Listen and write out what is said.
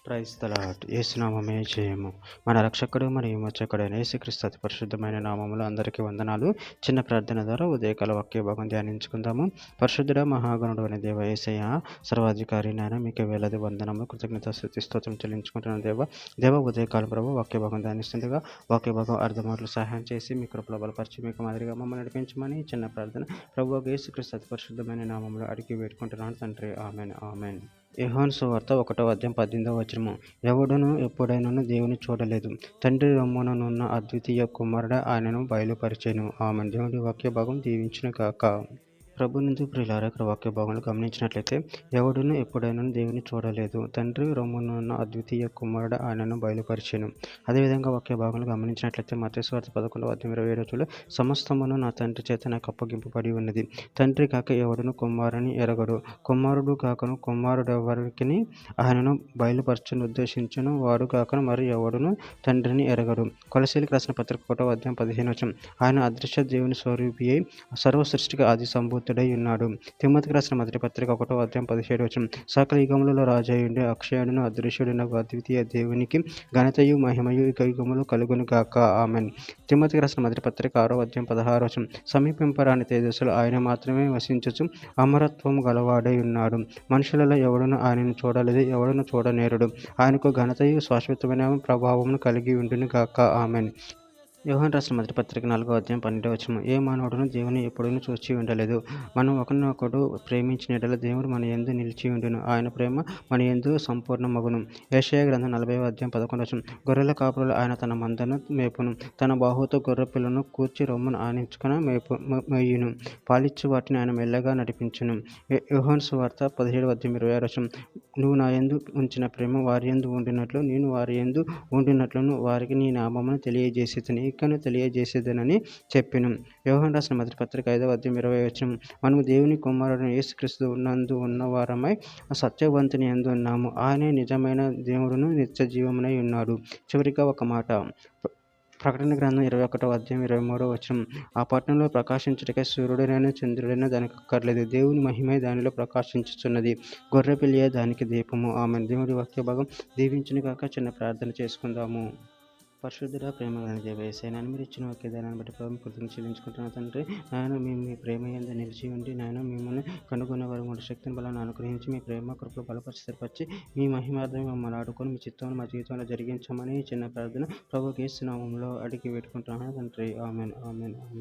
Praise the lord. యేసునామమే జయము. మన రక్షకుడు మరియు విమోచకుడైన యేసుక్రీస్తు అతి పరిశుద్ధమైన నామములో అందరికీ వందనాలు. చిన్న ప్రార్థన ద్వారా ఉదయకాల వాక్య భాగం ధ్యానించుకుందాము. పరిశుద్ధుడ మహాగణుడు అనే దేవ యేసయ్య, సర్వాధికారి నాయన, మీకు వేలాది వందనములు, కృతజ్ఞత స్తుతి స్తోత్రం చెల్లించుకుంటున్నాను దేవ ఉదయకాలం ప్రభు వాక్య భాగం ధ్యానిస్తుండగా వాక్య భాగం అర్థమాటలు సహాయం చేసి మీ కృపలో బలపరిచి మీకు మాదిరిగా మమ్మల్ని నడిపించమని చిన్న ప్రార్థన ప్రభు యేసుక్రీస్తు అతి పరిశుద్ధమైన నామములో అడిగి వేడుకుంటున్నాను తండ్రి. Amen amen. యోహాను సువార్త 1:18 ఎవడును ఎప్పుడైనను దేవుని చూడలేదు, తండ్రి రొమ్ముననున్న అద్వితీయ కుమారుడు ఆయనను బయలుపరిచెను. ఆమెన్. దేవుని వాక్య భాగం దీవించును గాక. ప్రభునందు ప్రియులారా, ఇక్కడ వాక్య భాగంలో గమనించినట్లయితే ఎవడును ఎప్పుడైనా దేవుని చూడలేదు, తండ్రి రొమ్మునున్న అద్వితీయ కుమారుడు ఆయనను బయలుపరిచెను. అదేవిధంగా వాక్య భాగంలో గమనించినట్లయితే మత్తయి సువార్త 11:27 సమస్తమును నా తండ్రి చేత నాకు అప్పగింపబడి ఉన్నది. తండ్రి కాక ఎవడును కుమారుని ఎరగడు, కుమారుడు కాకను కుమారుడెవరికి ఆయనను బయలుపరచను ఉద్దేశించును వాడు కాకను మరి ఎవడును తండ్రిని ఎరగడు. కొలస్సీయులకు రాసిన పత్రిక 1:15 ఆయన అదృశ్య దేవుని స్వరూపి అయి సర్వ సృష్టికి ఆది సంభూతుడై ఉన్నాడు. తిమోతికి రాసిన మొదటి పత్రిక 1:17 సకల యుగములలో రాజయుండి అక్షయుడును అదృశ్యుడునగు అద్వితీయ దేవునికి ఘనతయు మహిమయు యుగ యుగములు కలుగును గాక. ఆమెన్. తిమోతికి రాసిన మొదటి పత్రిక 6:16 సమీపింపరాని తేజస్సులో ఆయన మాత్రమే వసించుచు అమరత్వము గలవాడై ఉన్నాడు. మనుషులలో ఎవడును ఆయనను చూడలేదు, ఎవడును చూడనేరుడు. ఆయనకు ఘనతయు శాశ్వతమైన ప్రభావమును కలిగి ఉండును గాక. ఆమెన్. యోహాను రాసిన మొదటి పత్రిక 4:12 ఏ మానవుడును దేవుని ఎప్పుడూ చూచి ఉండలేదు. మనం ఒకరినొకడు ప్రేమించిన యెడల దేవుడు మన యందు నిలిచి ఉండును, ఆయన ప్రేమ మన యందు సంపూర్ణమగును. యెషయా గ్రంథం 40:11 గొర్రెల కాపురులు ఆయన తన మందను మేపును, తన బాహువుతో గొర్రె పిల్లను కూర్చి రొమ్మును ఆనించుకుని మేయును, పాలిచ్చు వాటిని ఆయన మెల్లగా నడిపించును. యోహాను సువార్త 17:26 నువ్వు నా యందు ఉంచిన ప్రేమ వారి యందు ఉండినట్లు నేను వారి యందు ఉండినట్లును వారికి నీ నామమును తెలియజేసేదని ఇకను తెలియజేసేదనని చెప్పెను. యోహాను రాసిన మొదటి పత్రిక 5:20 మనము దేవుని కుమారుడైన యేసుక్రీస్తు నందు ఉన్నవారమై సత్యవంతుని యందు ఉన్నాము. ఆయనే నిజమైన దేవుడును నిత్య జీవమునై ఉన్నాడు. చివరిగా ఒక మాట, ప్రకటన గ్రంథం 21:23 ఆ పట్టణంలో ప్రకాశించుటకై సూర్యుడైన చంద్రుడైన దానికి అక్కర్లేదు, దేవుని మహిమే దానిలో ప్రకాశించుచున్నది, గొర్రె పిల్లయే దానికి దీపము. ఆమె. దేవుడి వాక్య భాగం దీవించును గాక. చిన్న ప్రార్థన చేసుకుందాము. పరిశుద్ధుడ ప్రేమ కలిగిన దేవ యేసయ్య, నాయన మీరు ఇచ్చిన వాక్య దాన్ని బట్టి ప్రభు కృతజ్ఞతలు చెల్లించుకుంటున్నాను తండ్రి. నాయన మేము మీ ప్రేమ యందు నిలిచి ఉండి నాయన మిమ్మల్ని కనుగొనే వారు మూడు శక్తిని బలాన్ని అనుగ్రహించి మీ ప్రేమ కృపలు బలపరిచి స్థిరపరిచి మీ మహిమార్థం మమ్మల్ని ఆడుకొని మీ చిత్తాన్ని మా జీవితంలో జరిగించమని చిన్న ప్రార్థన ప్రభు యేసు నామములో అడిగి పెట్టుకుంటున్నాను తండ్రి. Amen amen amen.